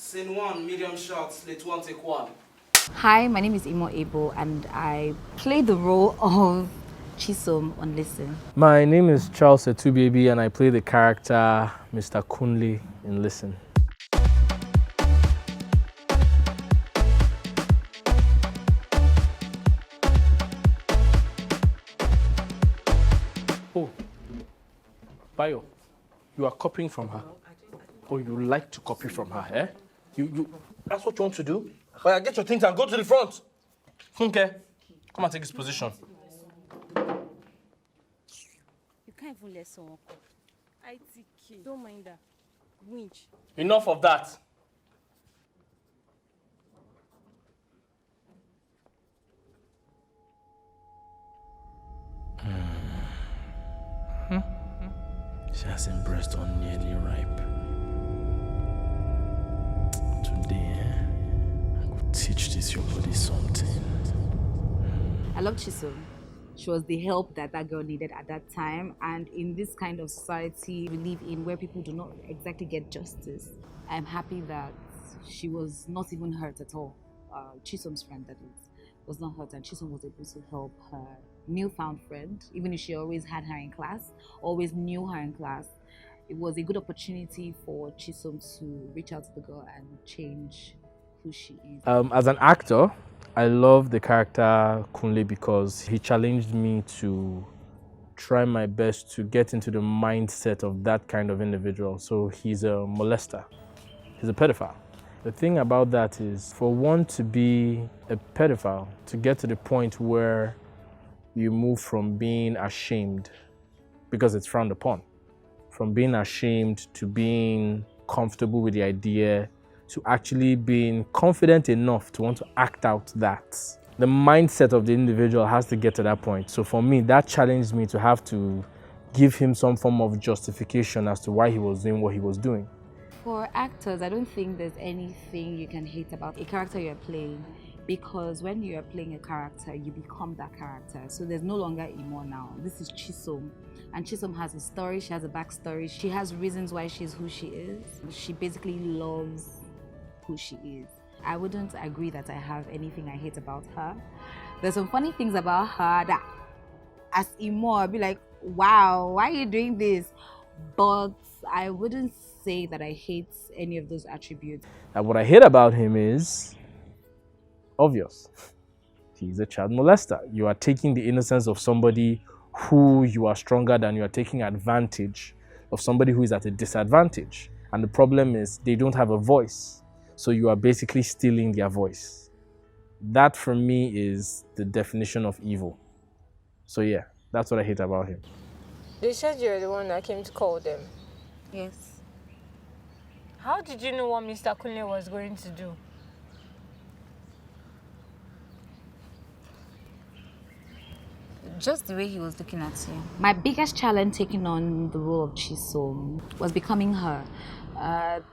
Scene 1, medium shots, slate 1, take 1. Hi, my name is Imo Ebo and I play the role of Chisom on Listen. My name is Charles Etubaby and I play the character Mr. Kunle in Listen. Oh, Bayo, you are copying from her. Oh, you like to copy from her, eh? That's what you want to do? Well, get your things and go to the front. Funke, come and take this position. You can't even let someone come. ITK. Don't mind that. Winch. Enough of that. She has embraced on nearly ripe. Today, I will teach this your body something. I love Chisom. She was the help that girl needed at that time, and in this kind of society we live in where people do not exactly get justice, I'm happy that she was not even hurt at all. Chisom's friend, that is, was not hurt, and Chisom was able to help her newfound friend, even if she always had her in class, always knew her in class. It was a good opportunity for Chisom to reach out to the girl and change who she is. As an actor, I love the character Kunle because he challenged me to try my best to get into the mindset of that kind of individual. So he's a molester, he's a pedophile. The thing about that is, for one to be a pedophile, to get to the point where you move from being ashamed, because it's frowned upon, from being ashamed to being comfortable with the idea, to actually being confident enough to want to act out that. The mindset of the individual has to get to that point. So for me, that challenged me to have to give him some form of justification as to why he was doing what he was doing. For actors, I don't think there's anything you can hate about a character you're playing, because when you're playing a character, you become that character. So there's no longer Imo now. This is Chisom. And Chisom has a story, she has a backstory, she has reasons why she's who she is. She basically loves who she is. I wouldn't agree that I have anything I hate about her. There's some funny things about her that as Imo, I'd be like, wow, why are you doing this? But I wouldn't say that I hate any of those attributes. And what I hate about him is obvious. He's a child molester. You are taking the innocence of somebody who you are stronger than. You are taking advantage of somebody who is at a disadvantage. And the problem is they don't have a voice. So you are basically stealing their voice. That for me is the definition of evil. So yeah, that's what I hate about him. They said you're the one that came to call them. Yes. How did you know what Mr. Kunle was going to do? Just the way he was looking at you. My biggest challenge taking on the role of Chisom was becoming her.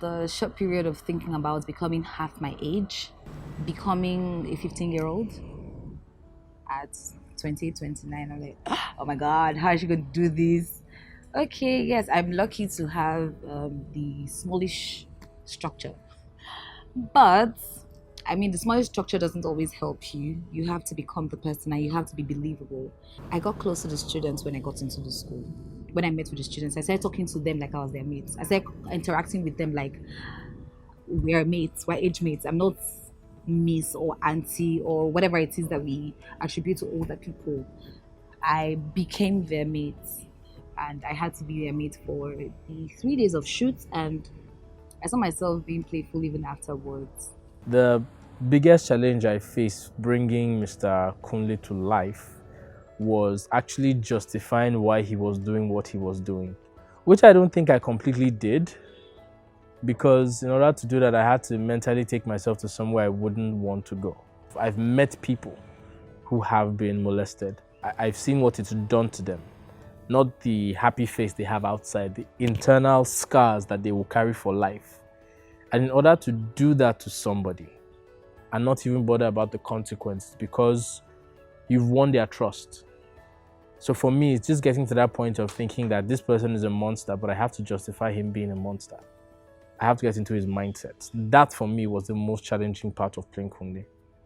The short period of thinking about becoming half my age, becoming a 15-year-old at 28, 29. I'm like, oh my God, how is she going to do this? Okay, yes, I'm lucky to have the smallish structure. But I mean, the smallish structure doesn't always help you. You have to become the person and you have to be believable. I got close to the students when I got into the school. When I met with the students, I started talking to them like I was their mates. I started interacting with them like we're mates, we're age mates. I'm not miss or auntie or whatever it is that we attribute to older people. I became their mates and I had to be their mate for the 3 days of shoots, and I saw myself being playful even afterwards. The biggest challenge I faced bringing Mr. Kunle to life was actually justifying why he was doing what he was doing, which I don't think I completely did, because in order to do that, I had to mentally take myself to somewhere I wouldn't want to go. I've met people who have been molested. I've seen what it's done to them. Not the happy face they have outside, the internal scars that they will carry for life. And in order to do that to somebody and not even bother about the consequences, because you've won their trust. So for me, it's just getting to that point of thinking that this person is a monster, but I have to justify him being a monster. I have to get into his mindset. That for me was the most challenging part of playing Kunle.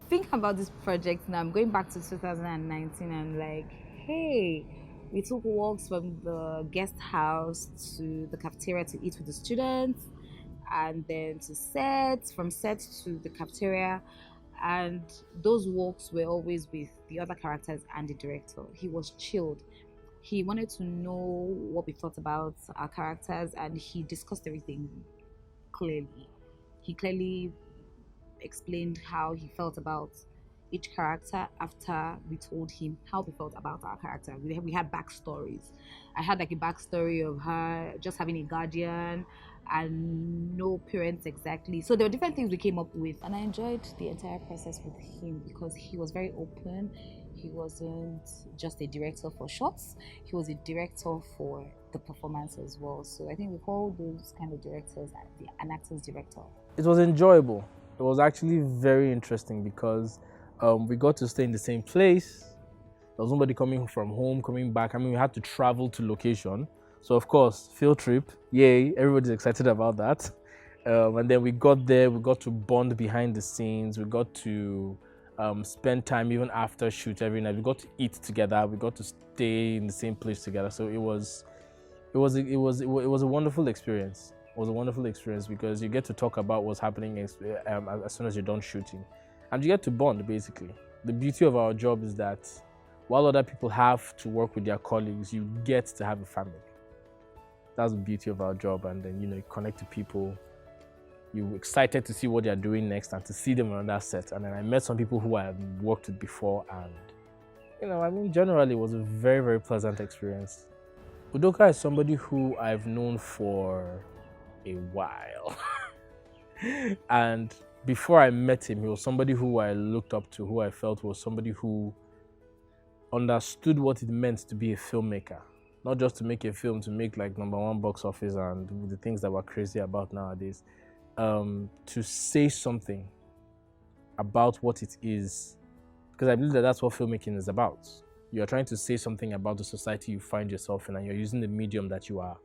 Think about this project now. I'm going back to 2019 and like, hey, we took walks from the guest house to the cafeteria to eat with the students, and then to set, from set to the cafeteria. And those walks were always with the other characters and the director. He was chilled. He wanted to know what we thought about our characters, and he discussed everything clearly. He clearly explained how he felt about each character after we told him how we felt about our character. We had backstories. I had like a backstory of her just having a guardian and no parents exactly. So there were different things we came up with, and I enjoyed the entire process with him because he was very open. He wasn't just a director for shots, he was a director for the performance as well. So I think we call those kind of directors an actor's director. It was enjoyable. It was actually very interesting because we got to stay in the same place. There was nobody coming from home, coming back. I mean, we had to travel to location. So of course, field trip, yay, everybody's excited about that. And then we got there, we got to bond behind the scenes, we got to spend time even after shoot every night. We got to eat together, we got to stay in the same place together. So it was a wonderful experience. It was a wonderful experience because you get to talk about what's happening as soon as you're done shooting. And you get to bond, basically. The beauty of our job is that while other people have to work with their colleagues, you get to have a family. That's the beauty of our job. And then, you connect to people. You're excited to see what they're doing next and to see them on that set. And then I met some people who I had worked with before. And, generally, it was a very, very pleasant experience. Udoka is somebody who I've known for a while. And before I met him, he was somebody who I looked up to, who I felt was somebody who understood what it meant to be a filmmaker. Not just to make a film, to make like #1 box office and the things that we're crazy about nowadays. To say something about what it is. Because I believe that that's what filmmaking is about. You're trying to say something about the society you find yourself in, and you're using the medium that you are,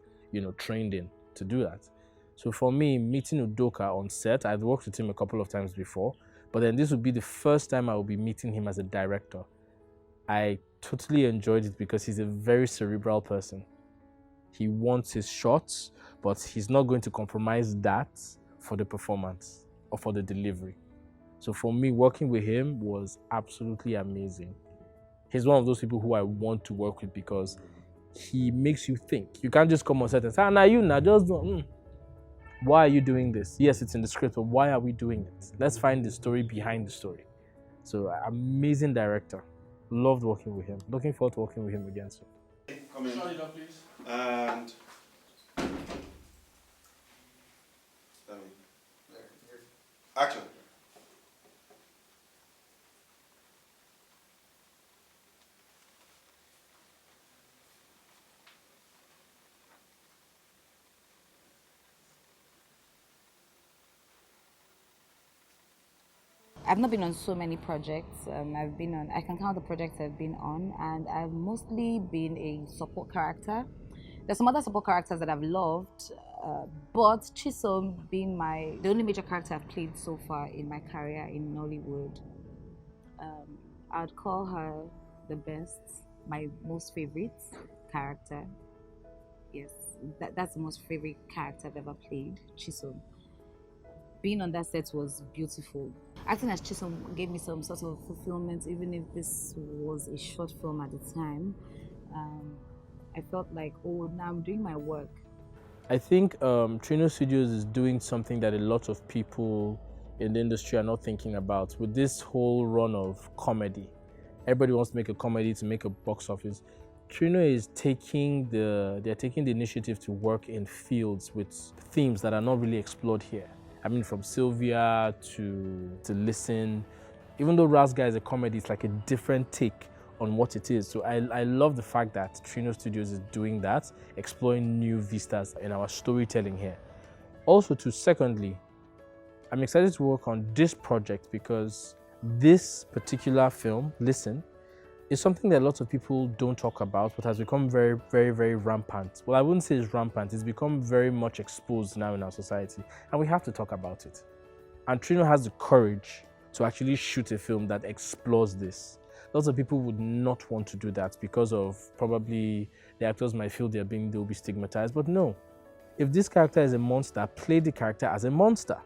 trained in to do that. So for me, meeting Udoka on set, I'd worked with him a couple of times before, but then this would be the first time I will be meeting him as a director. I totally enjoyed it because he's a very cerebral person. He wants his shots, but he's not going to compromise that for the performance or for the delivery. So for me, working with him was absolutely amazing. He's one of those people who I want to work with because he makes you think. You can't just come on set and say, just don't. Why are you doing this? Yes, it's in the script, but why are we doing it? Let's find the story behind the story. So, amazing director. Loved working with him. Looking forward to working with him again soon. Come in. Please. And action. I've not been on so many projects. I can count the projects I've been on, and I've mostly been a support character. There's some other support characters that I've loved, but Chisom being the only major character I've played so far in my career in Nollywood. I'd call her the best, my most favorite character. Yes, that's the most favorite character I've ever played, Chisom. Being on that set was beautiful. Acting as Chisom gave me some sort of fulfillment, even if this was a short film at the time. I felt like, now I'm doing my work. I think Trino Studios is doing something that a lot of people in the industry are not thinking about. With this whole run of comedy, everybody wants to make a comedy to make a box office. Trino is taking the initiative to work in fields with themes that are not really explored here. I mean, from Sylvia to Listen. Even though Ras Guy is a comedy, it's like a different take on what it is. So I love the fact that Trino Studios is doing that, exploring new vistas in our storytelling here. Also, secondly, I'm excited to work on this project because this particular film, Listen, It's something that lots of people don't talk about, but has become very, very, very rampant. Well, I wouldn't say it's rampant. It's become very much exposed now in our society, and we have to talk about it. And Trino has the courage to actually shoot a film that explores this. Lots of people would not want to do that because of probably the actors might feel they'll be stigmatized, but no. If this character is a monster, play the character as a monster.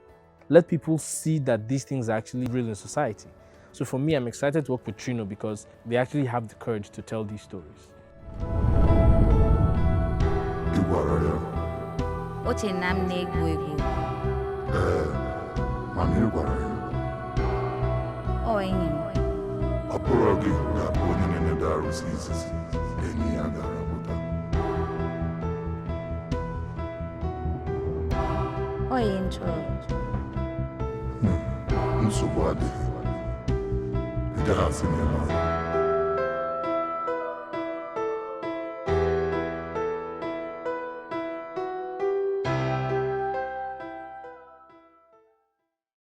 Let people see that these things are actually real in society. So for me, I'm excited to work with Trino because they actually have the courage to tell these stories. Oche nam na-egwu egwu. Oh, enyi m. Oh, enjoy. Nsogbu adịghị. Ị gaghị asị m ya na